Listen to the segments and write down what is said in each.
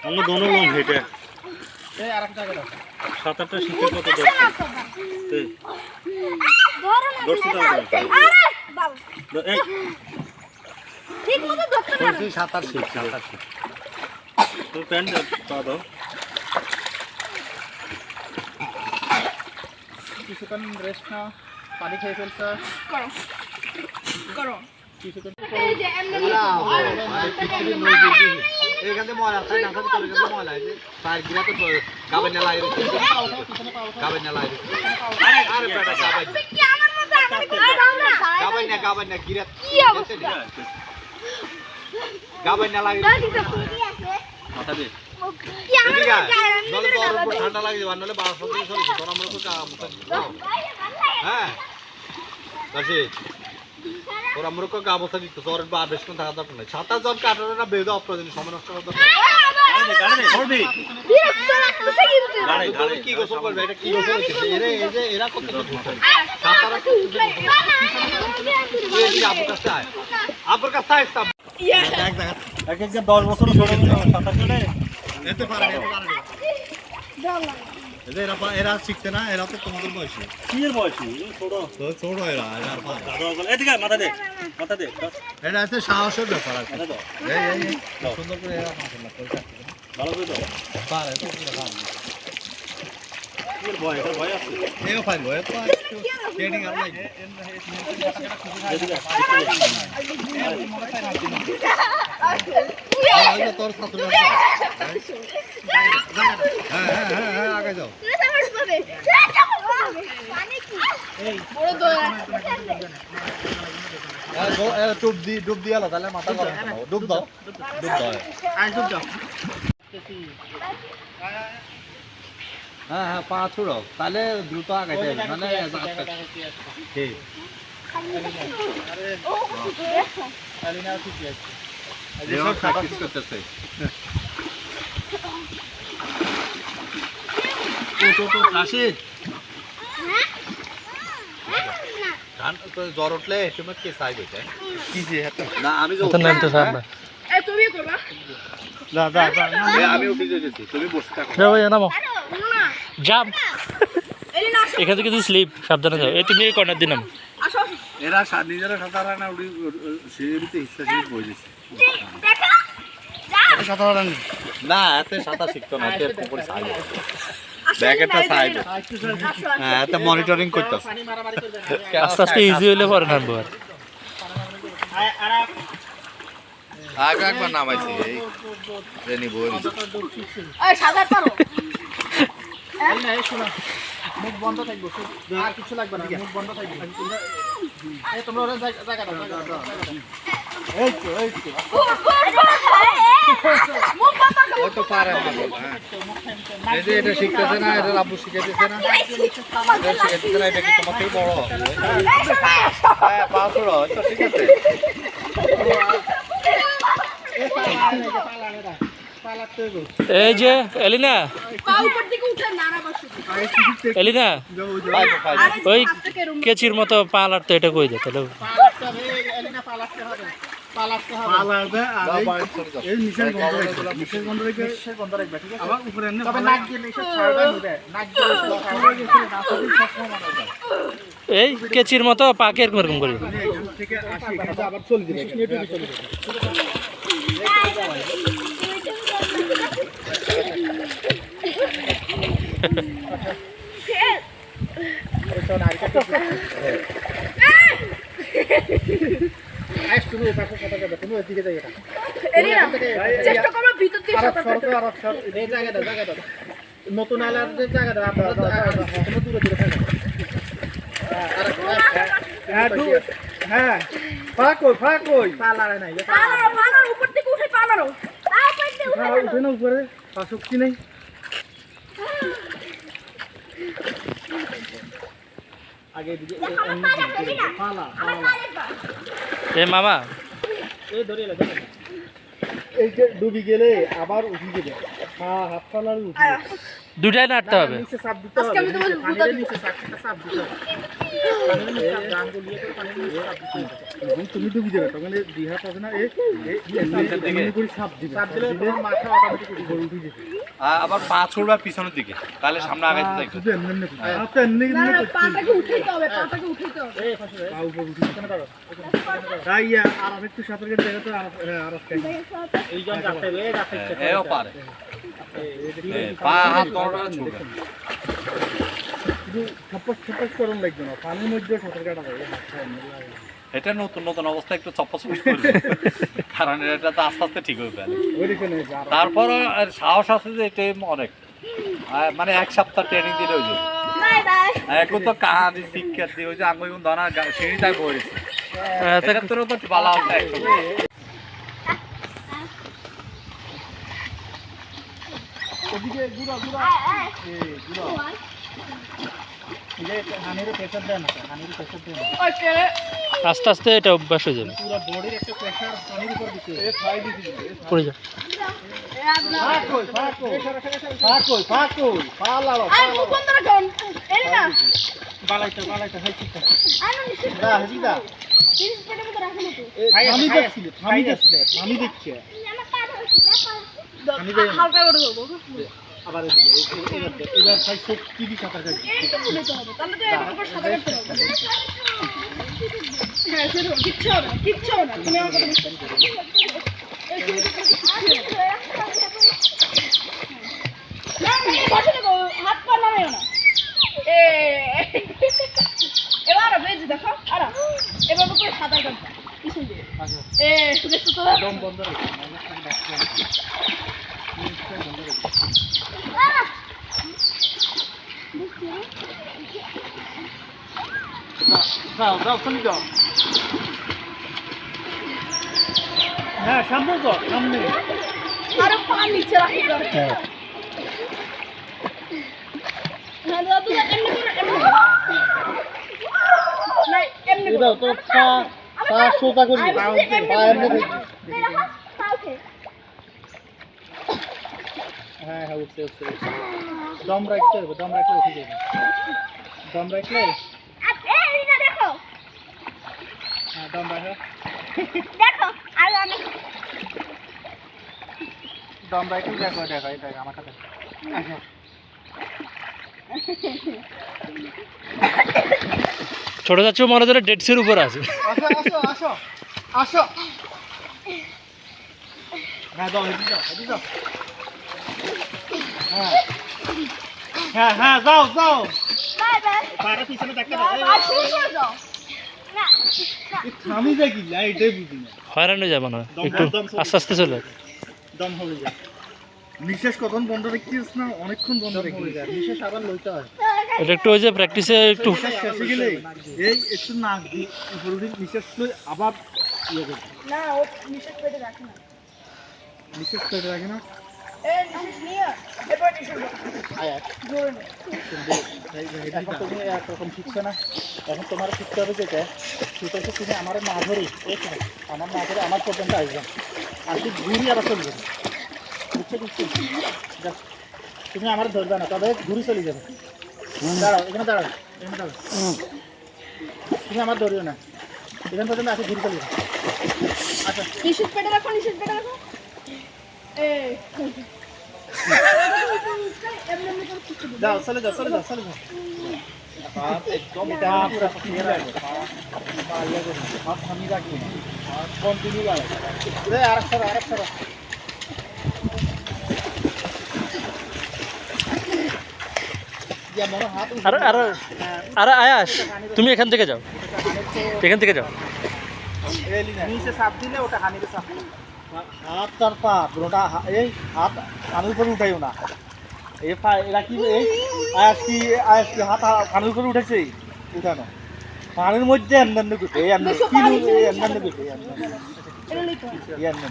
हम लोग दोनों लोग हेटे এই আরেকটা জায়গা দাও 7-8টা শিখতে কত দরকার এই দর্শি দাও আরে বাবা এই ঠিক মতো ধরতে পারো তুই 7-8 শিখ 7-8 শিখ তো প্যান্ট পা দাও কিছুক্ষণ রেস্ট নাও পানি খেয়ে ফেলছো করো করো কিছুক্ষণ এই যে এমনি এইখানে ময়লা আছে না খালি করে কিন্তু ময়লা আছে তার গিরা তো গাবে না লাগে গাবে না লাগে আরে বেটা গাবে কি আমার মতো আমার গাবে না গিরা কি অবস্থা গাবে না লাগে মাথা দে কি আমার নলে বড় ঠান্ডা লাগে যাবে নলে 12 দিন চলে তোর আমরা তো কাম হ্যাঁ কাছে তোর আমরা কো অবস্থা দিতে তোর বা বেশ কোন থাকা দরকার নাই 27 জন কাটারে না বেদ অপ্রয়োজনীয় সময় নষ্ট করতে গাড়ি ধরবি বিরক্ত লাগতেছে কিন্তু গাড়ি কি গোসল করবে এটা কি গোসল হচ্ছে এরা কত কিছু সাতারা এই আপু কাছে আয় আপুর কাছে আয় সব এক এক 10 বছর ছোট সাঁতার কাটে এতে পারে এরা শিখতে না এরা তো তোমাদের বয়সী কি এর বয়সী ছোট তো ছোট এরা দাদা বলে এদিকে মাথা দে এটা আছে সাহসের ব্যাপার আছে এটা তো এই সুন্দর করে এরা মাশাআল্লাহ করে ভালো করে দাও পারে তো পুরো ভালো কি এর ভয় এটা ভয় আছে এও পারবো এত ট্রেনিং আর নাই এদিকে তোর সাথে হ্যাঁ আগে যাও ডুব দিয়ে আলো তাহলে মাথা গরম করো ডুব দাও হ্যাঁ পা ছুড়ো তাহলে দ্রুত আগাইতে হবে মানে ঠিক সব প্র্যাকটিস করতেছে রাশিদ জ্বর উঠলে তুমি কে চাইবে কি যে না আমি তুমি করবা আমি উঠে যেতেছি তুমি বসে থাকো জাম্প এখান থেকে স্লিপ সাবধানে যাও এই তুমি এই কর্নার দিন আসো এরা নিজেরা সাঁতার না উঠি সিঁড়িতে হিসা সিঁড়ি বই দিচ্ছে দেখো না এতে সাঁতার শিখতো না এতে পুকুরে চাইবে ব্যাকেটটা চাইবে হ্যাঁ এতে মনিটরিং করতেছে পানি মারামারি করবে আস্তে আস্তে ইজি হইলে পরে নামবো আর আগে একবার নামাইছি এই ট্রেনি বই এই সাদা পারো এই না এই শোনো মুখ বন্ধ থাকবে আর কিছু লাগবে না মুখ বন্ধ থাকবে এই তোমরা ওরা জায়গা দাও এই তো মুখ বন্ধ করো ও তো পারে না এই যে এটা শিখতেছে না এটা আব্বু শিখাইতেছে না এটা শিখাইতেছে না এটা কি তোমাকেই বড় হ্যাঁ পা ছড়ো তো ঠিক আছে এই যে এলিনা পা উপর দিকে উঠে নাড়া বসে এলিনা ওই কেচির মতো পা লাড়তো এটা কই দে তাহলে পালাতে হবে এলিনা পালাতে হবে এই নিচের বন্ধ রেখে ঠিক আছে আবার উপরে এনে তবে নাক দিয়ে নিচে ছাড়বে নিবে নাক দিয়ে এই কেচির মতো পাকে এরকম এরকম করি থেকে আসি আবার চলে দিবে আইস তুমি পাশে কথা যাবে তুমি ওইদিকে যাই এটা এরিনা চেষ্টা করো ভিতর থেকে সাঁতার কাটতে এই জায়গা দাও নতুন আলার যে জায়গা দাও আপনারা তোমরা দূরে থাকো হ্যাঁ ফাঁক কই পালারে নাই পানার উপর থেকে উঠে পানারো উঠে না উপরে পা শক্তি নেই আগে দিকে পালা এ মামা এই ধরে এলো দেখো এই যে ডুবি গেলে আবার উঠে যাবে হাত পালার উঠে দুটাই নাড়তে হবে। নিচে চাপ দিতে আজকে হবে আমি তোমাকে পানির বুঝাতে নিচে চাপ দিতে হবে পানির নিচে চাপ গান গলিয়ে করে পানির নিচে চাপ দিতে হবে এবং তুমি ডুবি যাবে তখন এই দুই হাত আছে না এই এমনি করে চাপ দিলে তোমার মাথা অটোমেটিক উপরে উঠে যাবে আবার পা ছড়বা পিছনের দিকে, তাহলে সামনে আগাইতে থাকবে। শুধু এমনি আপনি এমনি না এমনি না করতে পাটাকে উঠাইতে হবে পাটাকে উঠাইতে হবে এই পাশে পা উপরে উঠে কেন দাঁড়াও তাই আর একটু সাঁতার কেটে দেখো তো আর এইজন যাচ্ছে এই যাচ্ছে এও পারে, পা হাত কোনটা ছুটবে। শুধু ছপস ছপস করুন লাগবে না পানির মধ্যে সাঁতার কাটা যায় এটা নতুন নতুন অবস্থা একটু চপ্পচপ্পচ করবে, কারণ এটা তো আস্তে আস্তে ঠিক হয়ে গেলে। ওইখানে তারপর সাহস আছে যে এটা অনেক, মানে এক সপ্তাহ ট্রেনিং দিলে ওই যে বাই বাই এখন তো কাজ শিক্ষা দিয়ে ওই যে আঙুল ধরা সিঁড়ি তাই পড়েছে, এটা তো ভালো আছে একদম। ওদিকে গুড়া গুড়া এই গুড়া এই হানির প্রেসার দেন হানির প্রেসার দেন ওকে আস্তে আস্তে এটা অভ্যাস হয়ে যাবে। পুরো বডির একটা প্রেসার পানির উপর দিতে এ ফাই দিতে পড়ে যা। ফাক কই পা লাড়ো আই মুখ বন্ধ রাখুন এলিনা বালাইতে হাই ঠিক আনো নিচে দা হাজিদা তিরিশ পেটের মতো রাখুন তো আমি দেখছি আমার পা ধরছি আমি দেই না। হালকা করে দেবো আবার এদিকে এবার ফাই সব কি দি কাটা যায় এইটা উঠাইতে হবে তাহলে তো এর উপর সাদা করতে হবে হ্যাঁ সেটা কিচ্ছু হবে না কিচ্ছু হবে না তুমি আমার কথা বিশ্বাস করো এই শুরুতে কিচ্ছু হবে না বসে দেখো হাত পা নামেও না এবার বেজে দেখো আরা এবার করে সাদা করতে পিছন দিয়ে দেখছো তো দম বন্ধ রেখে যাও যাও চলে যাও হ্যাঁ সামনে তো সামনে আরে পা নিচে রাখি দাও হ্যাঁ দাদু এমনি করে এমনি না এমনি করে দাও তো পা সোজা করি পা এমনি হ্যাঁ হ্যাঁ উঠছে দম রাখতে হবে দম রাখলে উঠে যাবে দম রাখলে দেখো হ্যাঁ দম রাখো দেখো আর আমি দম রাখলে দেখো দেখো এটা আমার কাছে আচ্ছা ছোট যাচ্ছে মনে হচ্ছে ডেড সির উপর আছে। আসো আসো আসো আসো হ্যাঁ দাও হেঁটে যাও হ্যাঁ হ্যাঁ হ্যাঁ যাও যাও বাই বাই পাটা পিছনে দেখতে দাও আর শুরু করে দাও না থামি দেখি না এটাই বুঝি না হয়রান হয়ে যাবে না, একটু আস্তে আস্তে চলে। দম হবে যায় নিঃশ্বাস কখন বন্ধ রাখছিস না অনেকক্ষণ বন্ধ রেখে যায় নিঃশ্বাস আবার লইতে হয় এটা একটু ওই যে প্র্যাকটিসে একটু নিঃশ্বাস শেষে গেলে এই একটু নাক দিয়ে উপরে উঠে নিঃশ্বাস লই আবার ইয়ে করবে না ও নিশ্বাস পেটে রাখে না নিঃশ্বাস পেটে রাখে না এই নিশ্বাস নিয়ে এরপর নিশ্বাস আয়া জোরে নে এখন তুমি একরকম শিখছো না এখন তোমার শিখতে হবে যেটা সেটা হচ্ছে তুমি আমার না ধরি আমার না ধরে আমার পর্যন্ত আসবেন আর তুই ঘুরি আবার চলে যাবে বুঝছো বুঝছো যাক, তুমি আমার ধরবে না তবে ঘুরি চলে যাবে দাঁড়াও এখানে দাঁড়াও এখানে দাঁড়াও তুমি আমার ধরিও না এখান পর্যন্ত আসে ঘুরি চলে যাবে আচ্ছা নিশ্বাস পেটে রাখো নিশ্বাস পেটে রাখো এই এমনি এমনি করে কিছু দিও যাও চলে যাও চলে যাও চলে যাও একদম এটা পুরো ক্লিয়ার আছে পা ইয়ে করবে হাত থামিয়ে রাখবে না আর কন্টিনিউ বাড়াবে আরেকটা ইয়া মনে হাত আর আর আর আয়াস তুমি এখান থেকে যাও, এখান থেকে যাও। নিচে চাপ দিলে ওটা হানিতে চাপ হাত তার পা পুরোটা এই হাত হানির উপরে উঠাইও না এই পা এরা কি এই আয়াস কি হাত হানির উপরে উঠেছে উঠানো পানির মধ্যে এমনি করছে এই এমনি কি এমনি করছে এটা লইতে হবে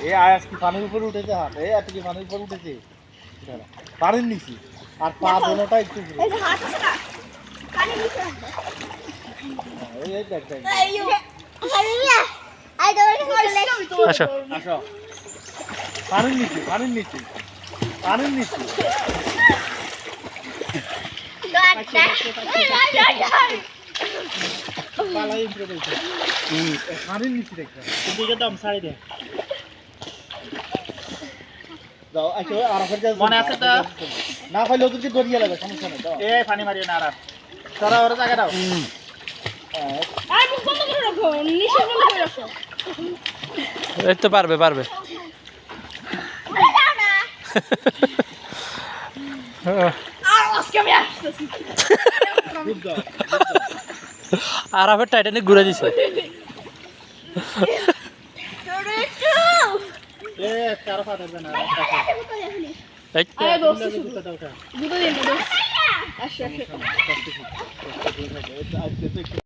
এই আয়াস কি পানির উপরে উঠেছে হাত এই এত কি পানির উপরে উঠেছে উঠানো পানির নিচে আর পা দোনোটা একটু এই যে হাত আছে না কানে নিচে রাখো এই দেখ দেখ আইও হারিয়া আই দাও আচ্ছা আসো পানির নিচে পালাই ইন্ট্রো বলছে হাড়ির নিচে দেখবে কিন্তু এটা দম ছাড়ি দে দাও আচ্ছা আরাফের যা মনে আছে তো না পাইলে ওদেরকে দড়িয়ে লাগবে সমস্যা নেই দাও এই পানি মারিও না আরাফ তোরা ওরা জায়গা দাও আর মুখ বন্ধ করে রাখো নিচে বন্ধ করে রাখো এই তো পারবে পারবে আর আজকে আমি আসতেছি খুব দাও আরাফের টাইটানিক ঘুরে দিছে এ কারো ফাটার না এই আরে দোস্ত জুতা দাও কা দুটো দিন দোস্ত আসো আসো আজকে তো একটু